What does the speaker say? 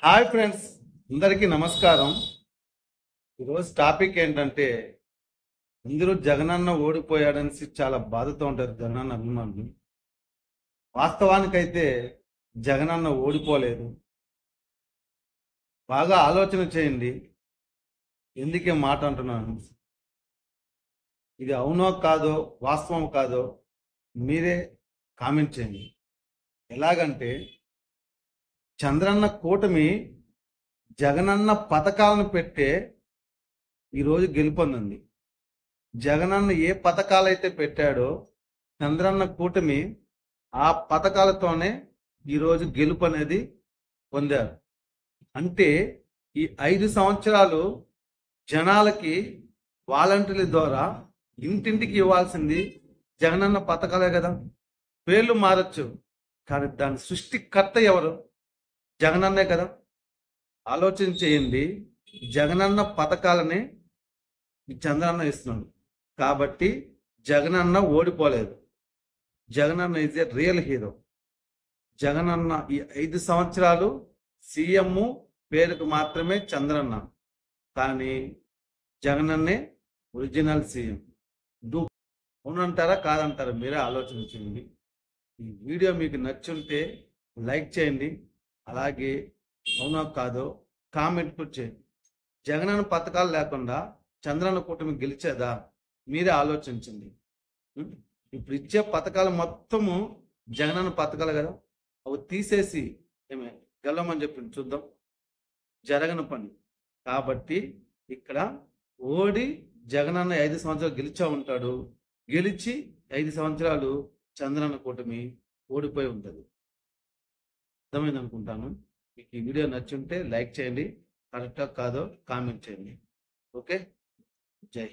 Hi friends, అందరికీ నమస్కారం. ఈరోజు టాపిక్ ఏంటంటే అందరూ జగనన్న ఓడిపోయాడని చాలా బాధతో ఉంటారు జగనన్న అభిమానులు. వాస్తవానికైతే జగనన్న ఓడిపోలేదు. బాగా ఆలోచన చేయండి. ఎందుకే మాట అంటున్నాను, ఇది అవునో కాదో వాస్తవం కాదో మీరే కామెంట్ చేయండి. ఎలాగంటే చంద్రన్న కూటమి జగనన్న పథకాలను పెట్టే ఈరోజు గెలుపొందింది. జగనన్న ఏ పథకాలైతే పెట్టాడో చంద్రన్న కూటమి ఆ పథకాలతోనే ఈరోజు గెలుపు అనేది పొందారు. అంటే ఈ 5 సంవత్సరాలు జనాలకి వాలంటీర్ల ద్వారా ఇంటింటికి ఇవ్వాల్సింది జగనన్న పథకాలే కదా. పేర్లు మారచ్చు, కానీ దాని సృష్టికర్త ఎవరు? జగనన్నే కదా. ఆలోచన చేయండి. జగనన్న పథకాలని చంద్రన్న ఇస్తున్నాడు కాబట్టి జగనన్న ఓడిపోలేదు. Jagananna is a real hero. Jagananna ఈ 5 సంవత్సరాలు సీఎం పేరుకు మాత్రమే చంద్రన్న, కానీ జగనన్నే ఒరిజినల్ సీఎం. అవునంటారా కాదంటారా మీరే ఆలోచించండి. ఈ వీడియో మీకు నచ్చుంటే లైక్ చేయండి, అలాగే అవునో కాదో కామెంట్ కూడా చేయండి. జగనన్న పథకాలు లేకుండా చంద్రన్న కూటమి గెలిచేదా? మీరే ఆలోచించండి. ఇప్పుడు ఇచ్చే పథకాలు మొత్తము జగనన్న పథకాలు కదా. అవి తీసేసి ఏమే గెలవమని చెప్పింది, చూద్దాం. జరగని పని. కాబట్టి ఇక్కడ ఓడి జగనన్న 5 సంవత్సరాలు గెలిచా ఉంటాడు. గెలిచి 5 సంవత్సరాలు చంద్రన్న కూటమి ఓడిపోయి ఉంటుంది. అర్థమైంది అనుకుంటాను. మీకు ఈ వీడియో నచ్చుంటే లైక్ చేయండి, కరెక్టా కాదో కామెంట్ చేయండి. ఓకే, జై హింద్.